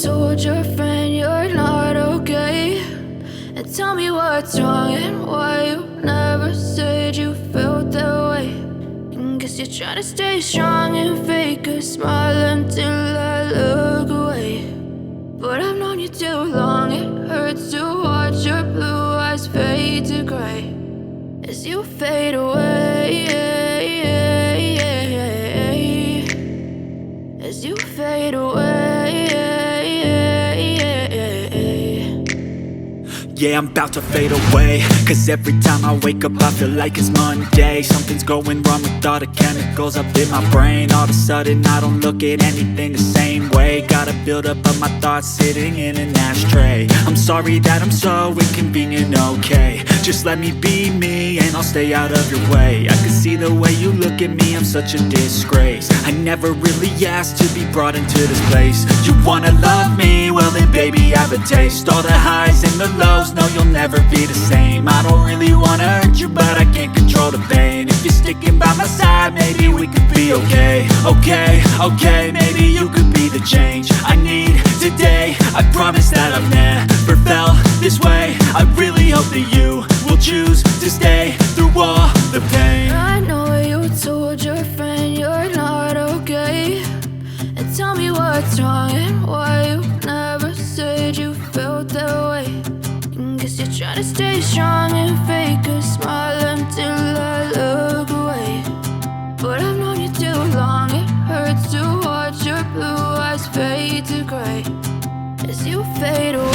told your friend you're not okay, and tell me what's wrong and why you never said you felt that way. And guess you're trying to stay strong and fake a smile until I look away. But I've known you too long, it hurts to watch your blue eyes fade to gray as you fade away, as you fade away. Yeah, I'm about to fade away, cause every time I wake up I feel like it's Monday. Something's going wrong with all the chemicals up in my brain. All of a sudden I don't look at anything the same way. Gotta build up of my thoughts sitting in an ashtray. I'm sorry that I'm so inconvenient, okay. Just let me be me and I'll stay out of your way. I can see the way you look at me, I'm such a disgrace. I never really asked to be brought into this place. You wanna love me? Well then baby I have a taste. All the highs and the lows, no you'll never be the same. I don't really wanna hurt you but I can't control the pain. If you're sticking by my side maybe we could be okay. Okay, maybe you could be the change I need today. I promise that I've never felt this way. I really hope that you will choose to stay through all the pain. I know you told your friend you're not okay, and tell me what's wrong and why you never said you felt that way. And guess you're trying to stay strong and fake a smile until I look away. But I've known you too long, it hurts to watch your blue eyes fade to gray as you fade away.